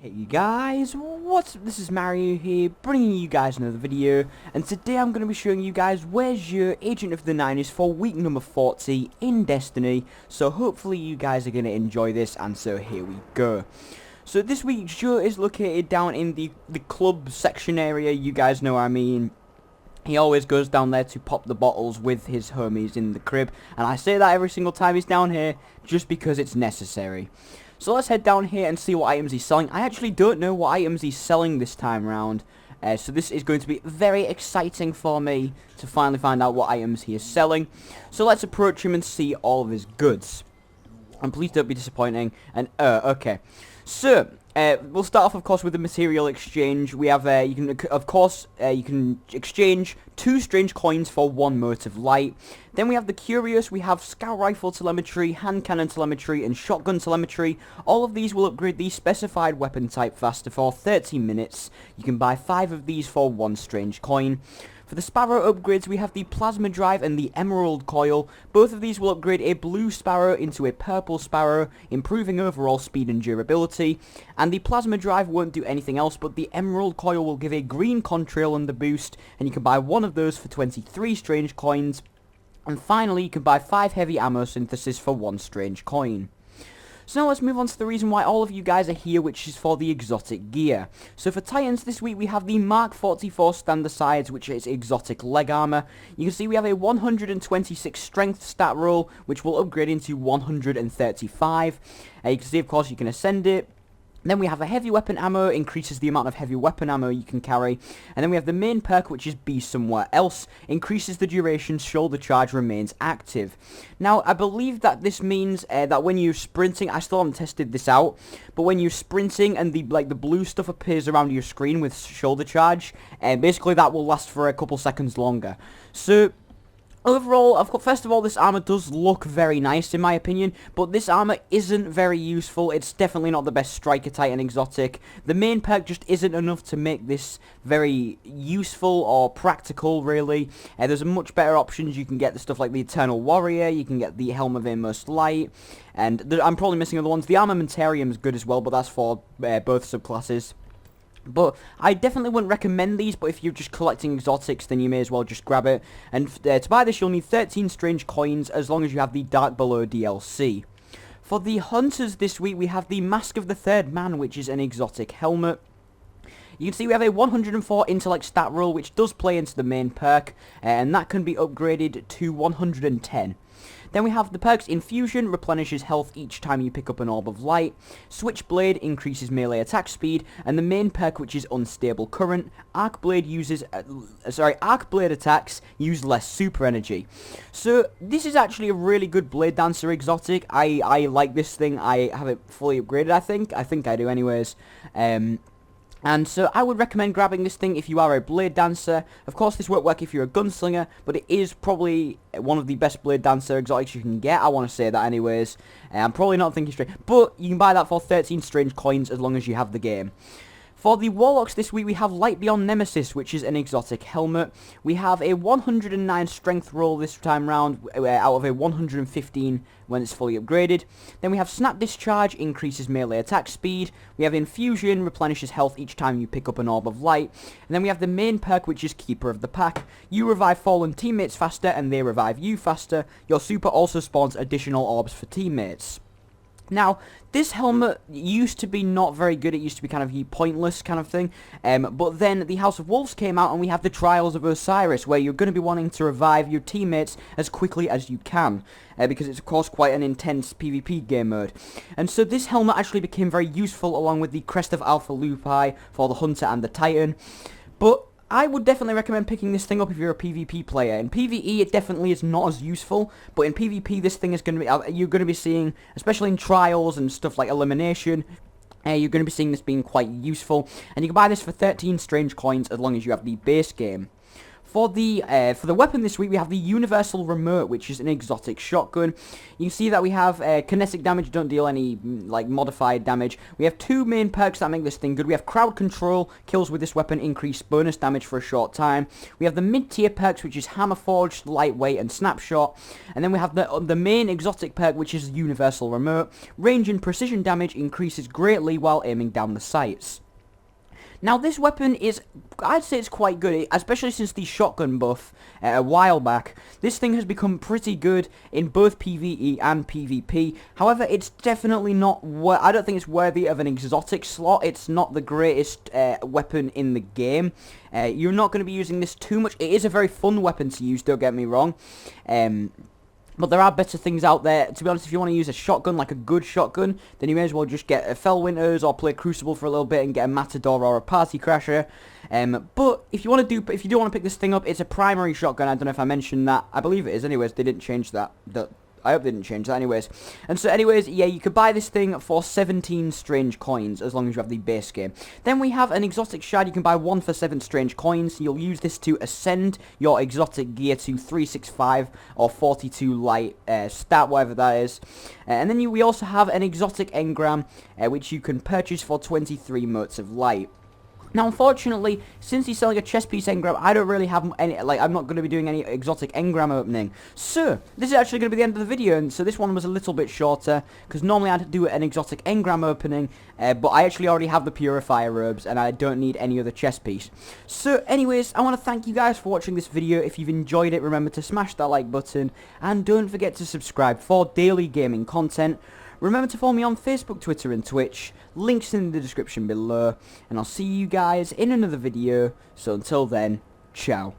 Hey guys, what's up? This is Mario here, bringing you guys another video, and today I'm going to be showing you guys where's your Agent of the Niners for week number 40 in Destiny. So hopefully you guys are going to enjoy this, and so here we go. So this week Joe is located down in the club section area. You guys know what I mean. He always goes down there to pop the bottles with his homies in the crib, and I say that every single time he's down here just because it's necessary. So let's head down here and see what items he's selling. I actually don't know what items he's selling this time around. So this is going to be very exciting for me to finally find out what items he is selling. So let's approach him and see all of his goods. And please don't be disappointing. And, okay. So, we'll start off, of course, with the material exchange. We have, you can exchange 2 strange coins for 1 mote of light. Then we have the curious. We have scout rifle telemetry, hand cannon telemetry, and shotgun telemetry. All of these will upgrade the specified weapon type faster for 30 minutes. You can buy 5 of these for 1 strange coin. For the Sparrow upgrades, we have the Plasma Drive and the Emerald Coil. Both of these will upgrade a blue Sparrow into a purple Sparrow, improving overall speed and durability. And the Plasma Drive won't do anything else, but the Emerald Coil will give a green contrail and the boost, and you can buy 1 of those for 23 strange coins. And finally, you can buy 5 heavy ammo synthesis for 1 strange coin. So now let's move on to the reason why all of you guys are here, which is for the exotic gear. So for Titans this week we have the Mark 44 Standard-Sides, which is exotic leg armor. You can see we have a 126 strength stat roll, which will upgrade into 135. You can see, of course, you can ascend it. Then we have a heavy weapon ammo, increases the amount of heavy weapon ammo you can carry. And then we have the main perk, which is Be Somewhere Else, increases the duration shoulder charge remains active. Now, I believe that this means that when you're sprinting, I still haven't tested this out, but when you're sprinting and the blue stuff appears around your screen with shoulder charge, basically that will last for a couple seconds longer. So overall, first of all, this armor does look very nice in my opinion, but this armor isn't very useful. It's definitely not the best Striker Titan exotic. The main perk just isn't enough to make this very useful or practical, really. There's much better options. You can get the stuff like the Eternal Warrior, you can get the Helm of Amos Light, and I'm probably missing other ones. The Armamentarium is good as well, but that's for both subclasses. But I definitely wouldn't recommend these, but if you're just collecting exotics, then you may as well just grab it. And to buy this, you'll need 13 strange coins, as long as you have the Dark Below DLC. For the hunters this week, we have the Mask of the Third Man, which is an exotic helmet. You can see we have a 104 intellect stat roll, which does play into the main perk, and that can be upgraded to 110. Then we have the perks Infusion, replenishes health each time you pick up an Orb of Light. Switchblade increases melee attack speed, and the main perk, which is Unstable Current. Arcblade attacks use less super energy. So this is actually a really good Blade Dancer exotic. I like this thing. I have it fully upgraded, I think. I think I do anyways. And so I would recommend grabbing this thing if you are a Blade Dancer. Of course, this won't work if you're a Gunslinger, but it is probably one of the best Blade Dancer exotics you can get. I want to say that anyways. I'm probably not thinking straight, but you can buy that for 13 strange coins as long as you have the game. For the Warlocks this week, we have Light Beyond Nemesis, which is an exotic helmet. We have a 109 strength roll this time round, out of a 115 when it's fully upgraded. Then we have Snap Discharge, increases melee attack speed. We have Infusion, replenishes health each time you pick up an Orb of Light. And then we have the main perk, which is Keeper of the Pack. You revive fallen teammates faster, and they revive you faster. Your super also spawns additional orbs for teammates. Now, this helmet used to be not very good. It used to be kind of pointless kind of thing. But then the House of Wolves came out, and we have the Trials of Osiris, where you're going to be wanting to revive your teammates as quickly as you can. Because it's, of course, quite an intense PvP game mode. And so this helmet actually became very useful, along with the Crest of Alpha Lupi for the Hunter and the Titan. But I would definitely recommend picking this thing up if you're a PvP player. In PvE, it definitely is not as useful, but in PvP, this thing is going to be, you're going to be seeing, especially in trials and stuff like elimination, you're going to be seeing this being quite useful. And you can buy this for 13 strange coins as long as you have the base game. For the weapon this week, we have the Universal Remote, which is an exotic shotgun. You can see that we have kinetic damage, don't deal any like modified damage. We have 2 main perks that make this thing good. We have Crowd Control, kills with this weapon increase bonus damage for a short time. We have the mid-tier perks, which is Hammer Forged, Lightweight, and Snapshot. And then we have the main exotic perk, which is Universal Remote. Range and precision damage increases greatly while aiming down the sights. Now this weapon is, I'd say it's quite good, especially since the shotgun buff a while back. This thing has become pretty good in both PvE and PvP. However, it's definitely not, I don't think it's worthy of an exotic slot. It's not the greatest weapon in the game. You're not going to be using this too much. It is a very fun weapon to use, don't get me wrong. But there are better things out there. To be honest, if you want to use a shotgun, like a good shotgun, then you may as well just get a Felwinter's or play Crucible for a little bit and get a Matador or a Party Crasher. But if you do want to pick this thing up, it's a primary shotgun. I don't know if I mentioned that. I believe it is. Anyways, they didn't change that. I hope they didn't change that anyways. And so anyways, yeah, you could buy this thing for 17 strange coins as long as you have the base game. Then we have an exotic shard. You can buy 1 for 7 strange coins. You'll use this to ascend your exotic gear to 365 or 42 light stat, whatever that is. And then we also have an exotic engram, which you can purchase for 23 motes of light. Now, unfortunately, since he's selling a chest piece engram, I don't really have any, I'm not going to be doing any exotic engram opening. So, this is actually going to be the end of the video, and so this one was a little bit shorter, because normally I'd do an exotic engram opening, but I actually already have the purifier robes, and I don't need any other chest piece. So, anyways, I want to thank you guys for watching this video. If you've enjoyed it, remember to smash that like button, and don't forget to subscribe for daily gaming content. Remember to follow me on Facebook, Twitter, and Twitch. Links in the description below. And I'll see you guys in another video. So until then, ciao.